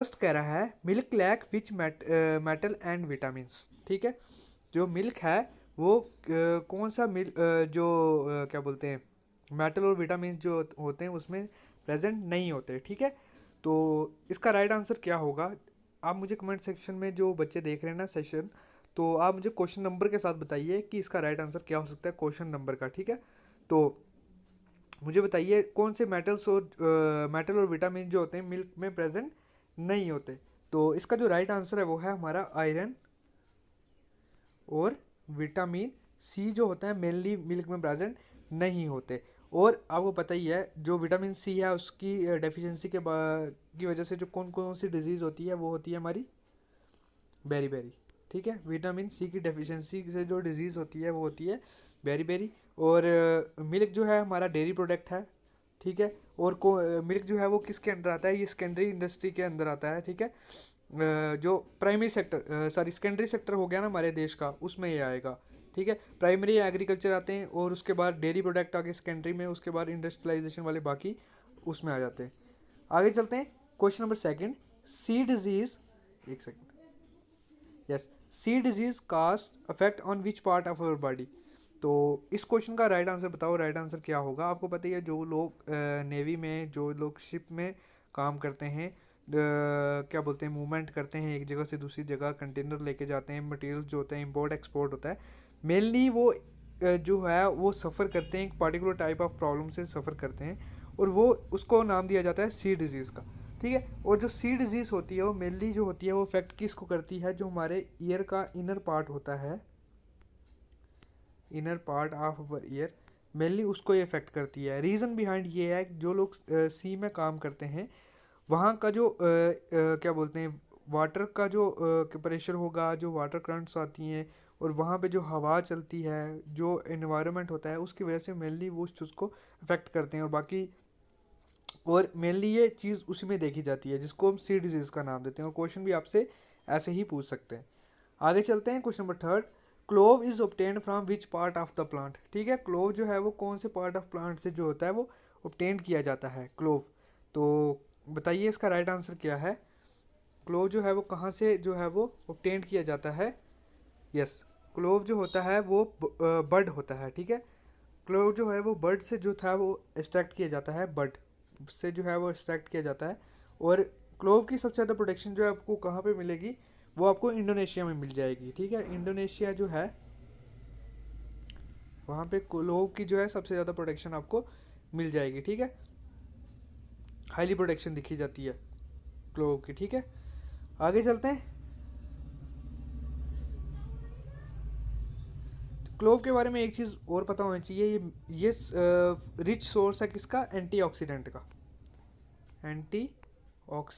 First कह रहा है milk lack which metal and vitamins. ठीक है, जो मिल्क है वो कौन सा जो क्या बोलते हैं, मेटल और विटामिन्स जो होते हैं उसमें प्रेजेंट नहीं होते। ठीक है, तो इसका राइट आंसर क्या होगा? आप मुझे कमेंट सेक्शन में, जो बच्चे देख रहे हैं ना सेशन, तो आप मुझे क्वेश्चन नंबर के साथ बताइए कि इसका राइट आंसर क्या हो सकता है क्वेश्चन नंबर का। ठीक है, तो मुझे बताइए कौन से मेटल और विटामिन जो होते हैं मिल्क में प्रेजेंट नहीं होते। तो इसका जो राइट आंसर है वो है हमारा आयरन और विटामिन सी जो होता है मेनली मिल्क में प्रेजेंट नहीं होते। और आपको पता ही है जो विटामिन सी है उसकी डेफिशिएंसी की वजह से जो कौन कौन सी डिजीज़ होती है वो होती है हमारी बेरी बेरी। ठीक है, विटामिन सी की डेफिशिएंसी से जो डिजीज़ होती है वो होती है बेरी बेरी। और मिल्क जो है हमारा डेयरी प्रोडक्ट है। ठीक है, और मिल्क जो है वो किसके अंडर आता है? ये सेकेंडरी इंडस्ट्री के अंदर आता है। ठीक है, जो primary sector sorry secondary sector हो गया ना हमारे देश का, उसमें ये आएगा। ठीक है, प्राइमरी एग्रीकल्चर आते हैं और उसके बाद डेयरी प्रोडक्ट आगे सेकेंडरी में, उसके बाद इंडस्ट्रियलाइजेशन वाले बाकी उसमें आ जाते हैं। आगे चलते हैं, question number second. C disease, एक second, yes, C disease cause affect on which part of our body. तो इस क्वेश्चन का राइट आंसर बताओ, राइट आंसर क्या होगा? आपको पता ही है जो लोग नेवी में, जो लोग शिप में काम करते हैं, क्या बोलते हैं, मूवमेंट करते हैं एक जगह से दूसरी जगह, कंटेनर लेके जाते हैं, मटेरियल जो होता है इंपोर्ट एक्सपोर्ट होता है, मेनली वो जो है वो सफ़र करते हैं, एक पर्टिकुलर टाइप ऑफ प्रॉब्लम से सफ़र करते हैं, और वो उसको नाम दिया जाता है सी डिजीज़ का। ठीक है, और जो सी डिजीज़ होती है वो मेनली जो होती है वो इफेक्ट किसको करती है? जो हमारे ईयर का इनर पार्ट होता है, inner part of our year, mainly उसको ये इफेक्ट करती है। रीज़न बिहाइंड ये है कि जो लोग सी में काम करते हैं वहाँ का जो क्या बोलते हैं, वाटर का जो प्रेशर होगा, जो वाटर करंट्स आती हैं, और वहाँ पे जो हवा चलती है, जो एनवायरनमेंट होता है, उसकी वजह से मेनली वो उस चीज़ को अफेक्ट करते हैं। और बाकी, और मेनली ये चीज़ उसी में देखी जाती है जिसको हम सी डिजीज़ का नाम देते हैं। और क्वेश्चन भी आपसे ऐसे ही पूछ सकते हैं। आगे चलते हैं, question number third. Clove is obtained from which part of the plant. ठीक है, क्लोव जो है वो कौन से पार्ट ऑफ प्लांट से जो होता है वो ऑब्टेन किया जाता है, क्लोव। तो बताइए इसका राइट आंसर क्या है? क्लोव जो है वो कहाँ से जो है वो ऑब्टेन किया जाता है? यस, क्लोव जो होता है वो बर्ड होता है। ठीक है, क्लोव जो है वो बर्ड से जो था वो एक्सट्रैक्ट किया जाता है, बर्ड से जो है वो एक्सट्रैक्ट किया जाता है। और क्लोव की सबसे ज़्यादा प्रोडक्शन जो है आपको कहाँ पे मिलेगी? वो आपको इंडोनेशिया में मिल जाएगी। ठीक है, इंडोनेशिया जो है वहाँ पे क्लोव की जो है सबसे ज़्यादा प्रोडक्शन आपको मिल जाएगी। ठीक है, हाईली प्रोडक्शन दिखी जाती है क्लोव की। ठीक है, आगे चलते हैं। क्लोव के बारे में एक चीज़ और पता होनी चाहिए, ये रिच सोर्स है किसका? एंटीऑक्सीडेंट का। एंटीऑक्सीडेंट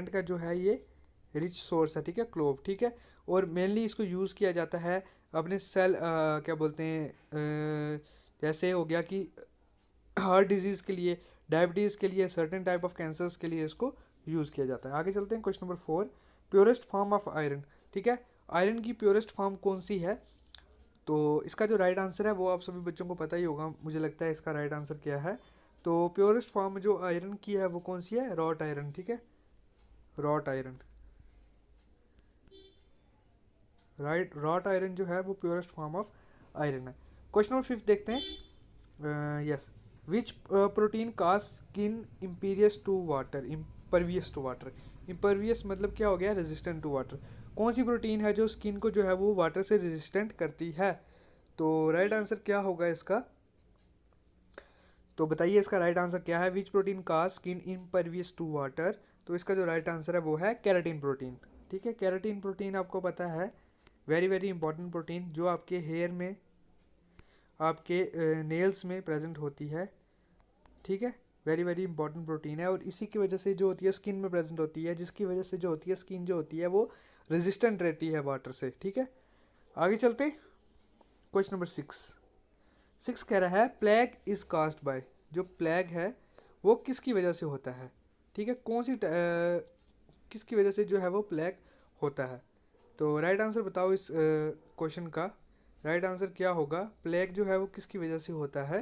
का जो है ये रिच सोर्स है। ठीक है, क्लोव। ठीक है, और मेनली इसको यूज़ किया जाता है अपने सेल क्या बोलते हैं, जैसे हो गया कि हार्ट डिजीज़ के लिए, डायबिटीज़ के लिए, सर्टेन टाइप ऑफ कैंसर्स के लिए इसको यूज़ किया जाता है। आगे चलते हैं, question number four. Purest form of iron. ठीक है, आयरन की प्योरेस्ट फॉर्म कौन सी है? तो इसका जो राइट आंसर है वो आप सभी बच्चों को पता ही होगा, मुझे लगता है इसका राइट आंसर क्या है। तो प्योरेस्ट फॉर्म जो आयरन की है वो कौन सी है? Wrought iron. ठीक है, wrought iron, right, wrought iron जो है वो प्योरेस्ट फॉर्म ऑफ आयरन है। क्वेश्चन नंबर फिफ्थ देखते हैं। Yes, which protein cause skin impervious to water, impervious to water. Impervious मतलब क्या हो गया? Resistant to water. कौन सी प्रोटीन है जो स्किन को जो है वो वाटर से रेजिस्टेंट करती है? तो राइट आंसर क्या होगा इसका? तो बताइए इसका राइट आंसर क्या है? विच प्रोटीन का स्किन इम्परवियस टू वाटर। तो इसका जो राइट आंसर है वो है केराटिन प्रोटीन। ठीक है, केराटिन प्रोटीन आपको पता है वेरी वेरी इंपॉर्टेंट प्रोटीन, जो आपके हेयर में, आपके नेल्स में प्रेजेंट होती है। ठीक है, वेरी वेरी इंपॉर्टेंट प्रोटीन है, और इसी की वजह से जो होती है स्किन में प्रेजेंट होती है, जिसकी वजह से जो होती है स्किन जो होती है वो रेजिस्टेंट रहती है वाटर से। ठीक है, आगे चलते, क्वेश्चन नंबर सिक्स। सिक्स कह रहा है प्लेग इज कास्ड बाय। जो प्लेग है वो किसकी वजह से होता है? ठीक है, कौन सी किसकी वजह से जो है वो प्लेग होता है? तो राइट आंसर बताओ इस क्वेश्चन का। राइट आंसर क्या होगा? प्लेग जो है वो किसकी वजह से होता है?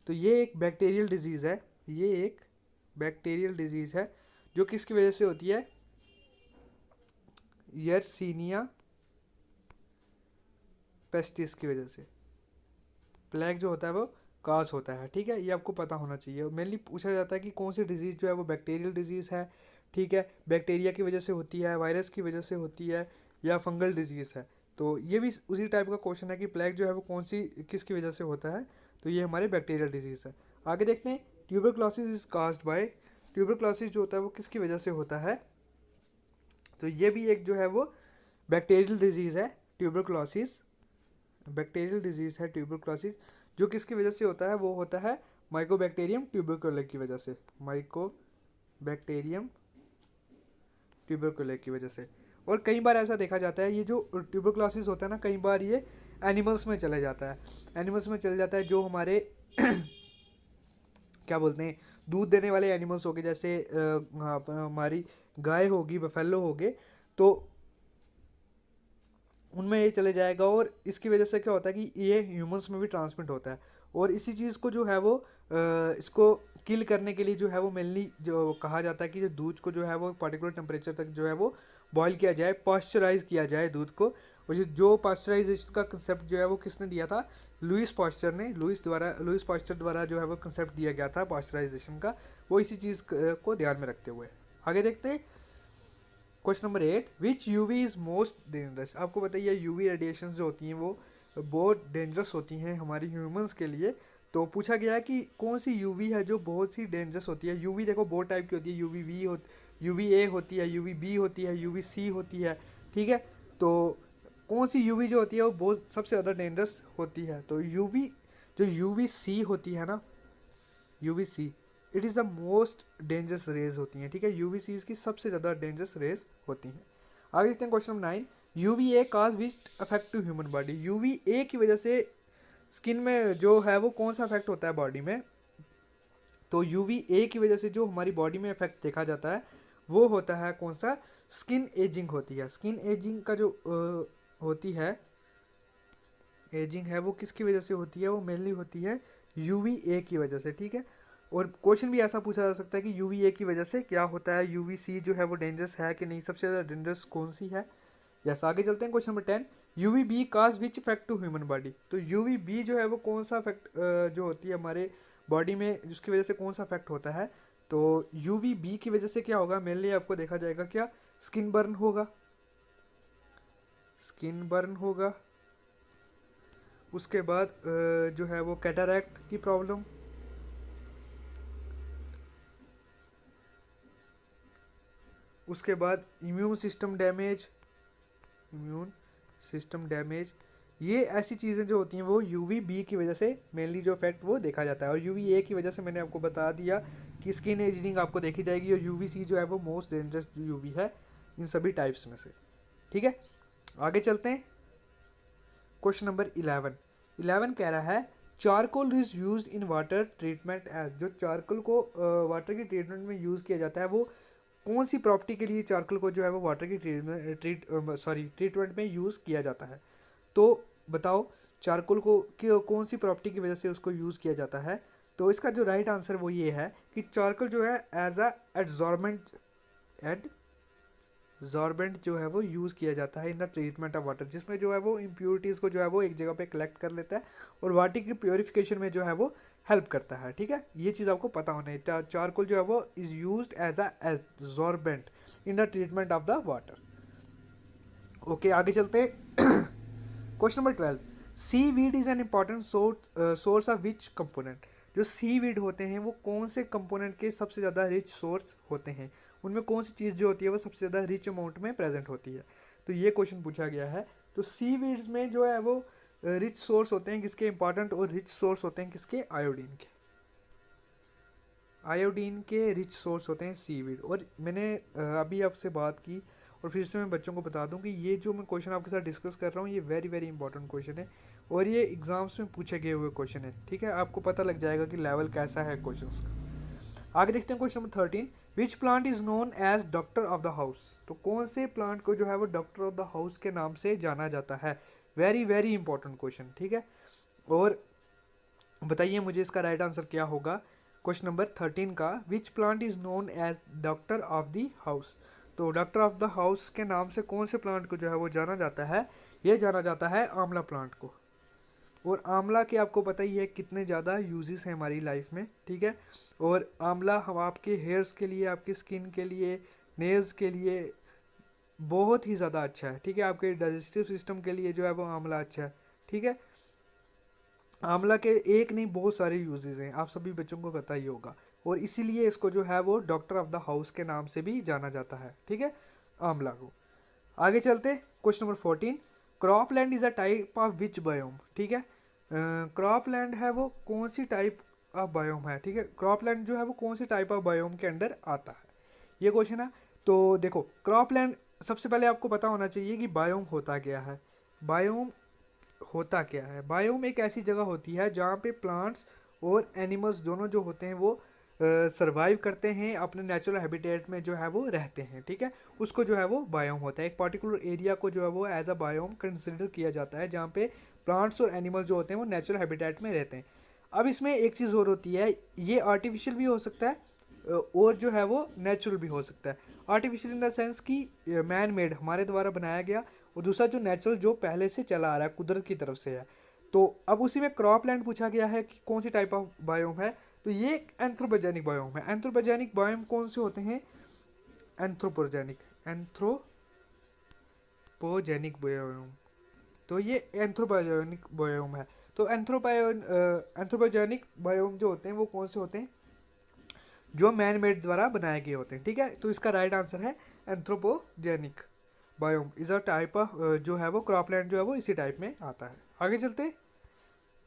तो ये एक बैक्टीरियल डिजीज़ है, ये एक बैक्टीरियल डिजीज़ है जो किसकी वजह से होती है, यर्सीनिया पेस्टिस की वजह से। प्लेग जो होता है वो काज होता है, ठीक है, ये आपको पता होना चाहिए। मेनली पूछा जाता है कि कौन सी डिजीज़ जो है वो बैक्टीरियल डिजीज़ है, ठीक है, बैक्टीरिया की वजह से होती है, वायरस की वजह से होती है, या फंगल डिजीज़ है। तो ये भी उसी टाइप का क्वेश्चन है कि प्लेग जो है वो कौन सी किसकी वजह से होता है, तो ये हमारे बैक्टीरियल डिजीज़ है। आगे देखते हैं, tuberculosis is caused bye, tuberculosis जो होता है वो किसकी वजह से होता है, तो ये भी एक जो है वो बैक्टीरियल डिजीज़ है, ट्यूबरक्लोसिस बैक्टीरियल डिजीज़ है ट्यूबरक्लोसिस, जो किसकी वजह से होता है, वो होता है माइकोबैक्टीरियम ट्यूबरकुले की वजह से, माइकोबैक्टीरियम ट्यूबरकुले की वजह से। और कई बार ऐसा देखा जाता है, ये जो ट्यूबरक्लोसिस होता है ना, कई बार ये एनिमल्स में चले जाता है, एनिमल्स में चल जाता है, जो हमारे क्या बोलते हैं, दूध देने वाले एनिमल्स हो गए, जैसे हमारी गाय होगी, बफेलो हो गए, तो उनमें ये चले जाएगा। और इसकी वजह से क्या होता है कि ये ह्यूमंस में भी ट्रांसमिट होता है। और इसी चीज़ को जो है वो इसको किल करने के लिए जो है वो मेनली जो कहा जाता है कि जो दूध को जो है वो पर्टिकुलर टेम्परेचर तक जो है वो बॉईल किया जाए, पॉस्चराइज किया जाए दूध को। और जो पॉस्चराइजेशन का कंसेप्ट जो है वो किसने दिया था, लुइस पॉस्चर ने, लुइस पॉस्चर द्वारा जो है वो कंसेप्ट दिया गया था पॉस्चराइजेशन का, वो इसी चीज़ को ध्यान में रखते हुए। आगे देखते हैं, question number 8, which UV is most dangerous. आपको बताइए यूवी रेडिएशन जो होती हैं वो बहुत डेंजरस होती हैं हमारी ह्यूमंस के लिए। तो पूछा गया है कि कौन सी यूवी है जो बहुत सी डेंजरस होती है। यूवी देखो बहुत टाइप की होती है, यूवी वी हो, यूवी ए होती है, यूवी बी होती है, यूवी सी होती है, ठीक है। तो कौन सी यूवी जो होती है वो बहुत सबसे ज़्यादा डेंजरस होती है, तो यूवी जो यूवी सी होती है ना, UV C, it is the most dangerous rays होती हैं, ठीक है, यूवी सी की सबसे ज़्यादा डेंजरस रेज होती हैं। आगे देखते हैं question number 9, UV A cause which affect to human body. UV A की वजह से स्किन में जो है वो कौन सा अफेक्ट होता है बॉडी में, तो यूवी ए की वजह से जो हमारी बॉडी में इफेक्ट देखा जाता है वो होता है कौन सा, स्किन एजिंग होती है। स्किन एजिंग का जो होती है, एजिंग है वो किसकी वजह से होती है, वो मेनली होती है यूवी ए की वजह से, ठीक है। और क्वेश्चन भी ऐसा पूछा जा सकता है कि यूवी ए की वजह से क्या होता है, यूवी सी जो है वो डेंजरस है कि नहीं, सबसे ज़्यादा डेंजरस कौन सी है। यस, आगे चलते हैं, question number 10, UV B cause which effect to human body. तो यूवी बी जो है वो कौन सा इफेक्ट जो होती है हमारे बॉडी में, जिसकी वजह से कौन सा इफेक्ट होता है, तो यूवी बी की वजह से क्या होगा, मेनली आपको देखा जाएगा क्या, स्किन बर्न होगा, स्किन बर्न होगा। उसके बाद जो है वो कैटरैक्ट की प्रॉब्लम, उसके बाद immune system damage, immune system damage. ये ऐसी चीज़ें जो होती हैं वो यूवी बी की वजह से मेनली जो इफेक्ट वो देखा जाता है। और यूवी ए की वजह से मैंने आपको बता दिया कि स्किन एजिंग आपको देखी जाएगी, और यूवी सी जो है वो मोस्ट डेंजरस यूवी है इन सभी टाइप्स में से, ठीक है। आगे चलते हैं, क्वेश्चन नंबर 11 कह रहा है, charcoal is use in water treatment as. जो चारकोल को वाटर की ट्रीटमेंट में यूज़ किया जाता है वो कौन सी प्रॉपर्टी के लिए चारकोल को जो है वो वाटर की ट्रीटमेंट में यूज़ किया जाता है। तो बताओ चारकोल को कौन सी प्रॉपर्टी की वजह से उसको यूज़ किया जाता है। तो इसका जो राइट आंसर वो ये है कि चारकोल जो है एज अ एडजॉर्बेंट जो है वो यूज़ किया जाता है इन द ट्रीटमेंट ऑफ वाटर, जिसमें जो है वो इम्प्योरिटीज़ को जो है वो एक जगह पे कलेक्ट कर लेता है और वाटर की प्योरिफिकेशन में जो है वो हेल्प करता है, ठीक है। ये चीज़ आपको पता होना है, चारकोल जो है वो is used as a adsorbent in the treatment of the water. Okay, आगे चलते हैं, question number 12, sea weed is an important source of which component. जो सी वीड होते हैं वो कौन से कंपोनेंट के सबसे ज़्यादा रिच सोर्स होते हैं, उनमें कौन सी चीज़ जो होती है वो सबसे ज़्यादा रिच अमाउंट में प्रेजेंट होती है। तो ये क्वेश्चन पूछा गया है। तो सी वीड्स में जो है वो रिच सोर्स होते हैं किसके, इंपॉर्टेंट और रिच सोर्स होते हैं किसके, आयोडीन के। आयोडीन के रिच सोर्स होते हैं सीवीड। और मैंने अभी आपसे बात की और फिर से मैं बच्चों को बता दूं कि ये जो मैं क्वेश्चन आपके साथ डिस्कस कर रहा हूँ ये वेरी वेरी इंपॉर्टेंट क्वेश्चन है और ये एग्जाम्स में पूछे गए हुए क्वेश्चन है, ठीक है। आपको पता लग जाएगा कि लेवल कैसा है क्वेश्चंस का। आगे देखते हैं question number 13, which plant is known as doctor of the house. तो कौन से प्लांट को जो है वो डॉक्टर ऑफ द हाउस के नाम से जाना जाता है। वेरी वेरी इंपॉर्टेंट क्वेश्चन, ठीक है। और बताइए मुझे इसका राइट आंसर क्या होगा क्वेश्चन नंबर 13 का। Which plant is known as doctor of the house. तो डॉक्टर ऑफ द हाउस के नाम से कौन से प्लांट को जो है वो जाना जाता है, ये जाना जाता है आंवला प्लांट को। और आंवला के आपको पता ही है कितने ज़्यादा यूजेस हैं हमारी लाइफ में, ठीक है। और आंवला हम आपके हेयर्स के लिए, आपकी स्किन के लिए, नेल्स के लिए बहुत ही ज़्यादा अच्छा है, ठीक है। आपके डाइजेस्टिव सिस्टम के लिए जो है वो आंवला अच्छा है, ठीक है। आंवला के एक नहीं बहुत सारे यूजेस हैं, आप सभी बच्चों को पता ही होगा। और इसीलिए इसको जो है वो डॉक्टर ऑफ द हाउस के नाम से भी जाना जाता है, ठीक है, आंवला को। आगे चलते question number 14। Crop land is a type of which biome, ठीक है। क्रॉप लैंड है वो कौन सी टाइप ऑफ बायोम है, ठीक है। क्रॉप लैंड जो है वो कौन सी टाइप ऑफ बायोम के अंडर आता है, ये क्वेश्चन है। तो देखो क्रॉप लैंड, सबसे पहले आपको पता होना चाहिए कि बायोम होता क्या है। बायोम होता क्या है, बायोम एक ऐसी जगह होती है जहाँ पे प्लांट्स और एनिमल्स दोनों जो होते हैं वो सरवाइव करते हैं, अपने नेचुरल हैबिटेट में जो है वो रहते हैं, ठीक है। उसको जो है वो बायोम होता है। एक पर्टिकुलर एरिया को जो है वो एज अ बायोम कंसिडर किया जाता है जहाँ पे प्लांट्स और एनिमल्स जो होते हैं वो नेचुरल हैबिटेट में रहते हैं। अब इसमें एक चीज़ और होती है, ये आर्टिफिशियल भी हो सकता है और जो है वो नेचुरल भी हो सकता है। आर्टिफिशियल इन द सेंस कि मैन मेड, हमारे द्वारा बनाया गया, और दूसरा जो नेचुरल जो पहले से चला आ रहा है, कुदरत की तरफ से है। तो अब उसी में क्रॉप लैंड पूछा गया है कि कौन सी टाइप ऑफ बायोम है, तो ये एंथ्रोपोजेनिक बायोम है। एंथ्रोपोजेनिक बायोम कौन से होते हैं, एंथ्रोपोजेनिक एंथ्रोपोजेनिक बायोम, तो ये एंथ्रोपोजेनिक बायोम है। तो एंथ्रोपोजेनिक बायोम जो होते हैं वो कौन से होते हैं, जो मैन मेड द्वारा बनाए गए होते हैं, ठीक है। तो इसका राइट आंसर है anthropogenic biome is a type of, जो है वो क्रॉपलैंड जो है वो इसी टाइप में आता है। आगे चलते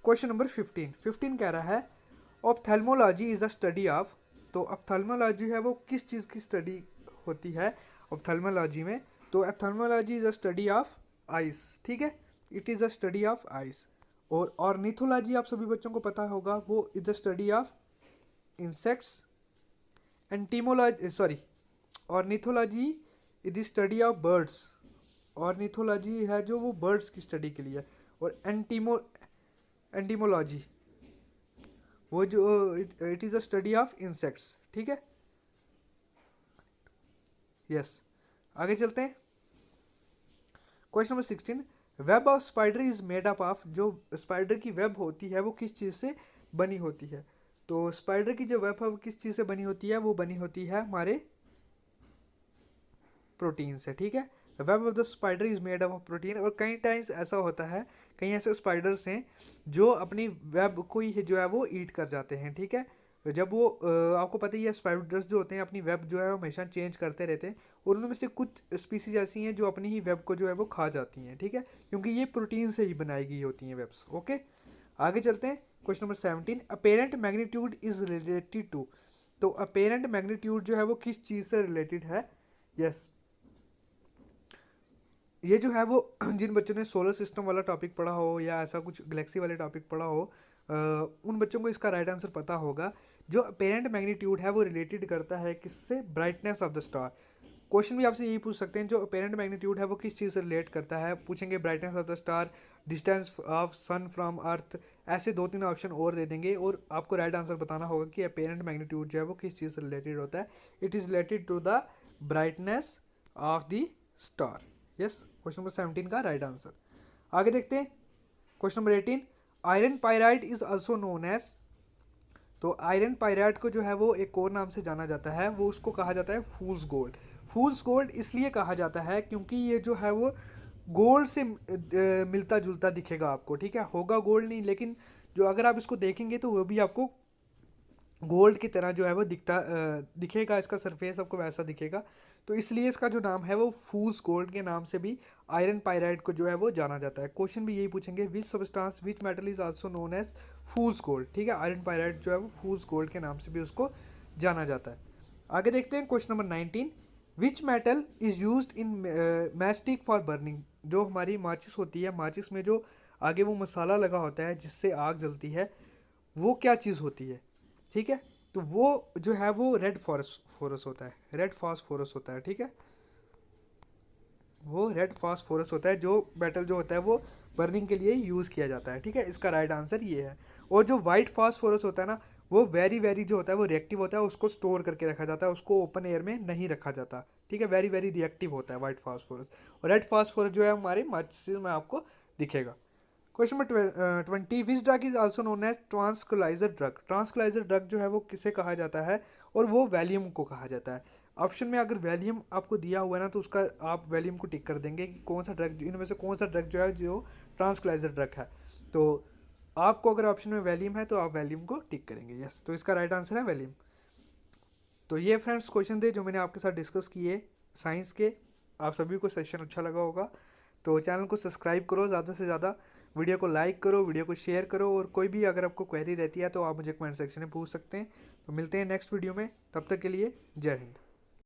क्वेश्चन नंबर 15 कह रहा है ophthalmology is the study of. तो ऑप्थेल्मोलॉजी है वो किस चीज़ की स्टडी होती है ऑप्थेल्मोलॉजी में, तो ophthalmology is a study of eyes, ठीक है। It is a study of eyes. और ऑर्निथोलॉजी आप सभी बच्चों को पता होगा, वो is the study of insects. Entomology sorry ornithology is the study of birds. Ornithology है जो वो बर्ड्स की स्टडी के लिए है। और एंटीमोलॉजी वो जो it is a study of insects, ठीक है। यस आगे चलते हैं question number 16। Web of spider is made up of. जो स्पाइडर की वेब होती है वो किस चीज़ से बनी होती है, तो स्पाइडर की जो वेब है वो किस चीज़ से बनी होती है, वो बनी होती है हमारे प्रोटीन से, ठीक है। The web of the spider is made up of protein. और कई टाइम्स ऐसा होता है, कई ऐसे स्पाइडर्स हैं जो अपनी वेब को ही जो है वो ईट कर जाते हैं, ठीक है। जब वो आपको पता ही है स्पाइडर्स जो होते हैं अपनी वेब जो है वो हमेशा चेंज करते रहते हैं, और उनमें से कुछ स्पीसीज ऐसी हैं जो अपनी ही वेब को जो है वो खा जाती हैं, ठीक है, क्योंकि ये प्रोटीन से ही बनाई गई होती हैं वेब्स। ओके आगे चलते हैं question number 17। Apparent magnitude is related to. तो अपेरेंट मैग्नीट्यूड जो है वो किस चीज़ से रिलेटेड है। यस ये जो है वो जिन बच्चों ने सोलर सिस्टम वाला टॉपिक पढ़ा हो या ऐसा कुछ गैलेक्सी वाले टॉपिक पढ़ा हो, उन बच्चों को इसका राइट आंसर पता होगा। जो अपेरेंट मैग्नीट्यूड है वो रिलेटेड करता है किससे, brightness of the star. Question भी आपसे यही पूछ सकते हैं, जो अपेरेंट मैग्नीट्यूड है वो किस चीज़ से रिलेट करता है, पूछेंगे brightness of the star, distance of sun from earth, ऐसे 2-3 ऑप्शन और दे देंगे और आपको राइट आंसर बताना होगा कि अपेरेंट मैग्नीट्यूड जो है वो किस चीज़ से रिलेटेड होता है। It is related to the brightness of the star. Yes question number 17 का राइट आंसर। आगे देखते हैं question number 18। Iron pyrite is also known as. तो आयरन पायराइट को जो है वो एक और नाम से जाना जाता है, वो उसको कहा जाता है फूल्स गोल्ड। फूल्स गोल्ड इसलिए कहा जाता है क्योंकि ये जो है वो गोल्ड से मिलता जुलता दिखेगा आपको, ठीक है, होगा गोल्ड नहीं, लेकिन जो अगर आप इसको देखेंगे तो वो भी आपको गोल्ड की तरह जो है वो दिखेगा, इसका सरफेस आपको वैसा दिखेगा। तो इसलिए इसका जो नाम है वो फूल्स गोल्ड के नाम से भी आयरन पायराइट को जो है वो जाना जाता है। क्वेश्चन भी यही पूछेंगे, which substance which metal is also known as fool's gold, ठीक है। आयरन पायराइट जो है वो फूल्स गोल्ड के नाम से भी उसको जाना जाता है। आगे देखते हैं question number 19। Which metal is used in mastic for burning. जो हमारी माचिस होती है, माचिस में जो आगे वो मसाला लगा होता है जिससे आग जलती है, वो क्या चीज़ होती है, ठीक है। तो वो जो है वो रेड फॉस्फोरस होता है, रेड फॉस्फोरस होता है, ठीक है। वो रेड फॉस्फोरस होता है जो मेटल जो होता है वो बर्निंग के लिए यूज़ किया जाता है, ठीक है। इसका राइट आंसर ये है। और जो वाइट फास्फोरस होता है ना, वो वेरी वेरी जो होता है वो रिएक्टिव होता है, उसको स्टोर करके रखा जाता है, उसको ओपन एयर में नहीं रखा जाता। ठीक है, वेरी वेरी रिएक्टिव होता है वाइट फास्फोरस। और रेड फास्फोरस जो है हमारे माचिस में आपको दिखेगा। Question number 20, which drug is also known as tranquilizer drug. Tranquilizer drug जो है वो किसे कहा जाता है, और वो वैलियम को कहा जाता है। ऑप्शन में अगर वैलियम आपको दिया हुआ है ना, तो उसका आप वैलियम को टिक कर देंगे कि कौन सा ड्रग, इनमें से कौन सा ड्रग जो है जो ट्रांसक्युलाइजर ड्रग है। तो आपको अगर ऑप्शन में वैलियम है तो आप वैलियम को टिक करेंगे, यस। तो इसका राइट आंसर है वैलियम। तो ये फ्रेंड्स क्वेश्चन थे जो मैंने आपके साथ डिस्कस किए साइंस के। आप सभी को सेशन अच्छा लगा होगा, तो चैनल को सब्सक्राइब करो, ज़्यादा से ज़्यादा वीडियो को लाइक करो, वीडियो को शेयर करो, और कोई भी अगर आपको क्वेरी रहती है तो आप मुझे कमेंट सेक्शन में पूछ सकते हैं। तो मिलते हैं नेक्स्ट वीडियो में, तब तक के लिए जय हिंद।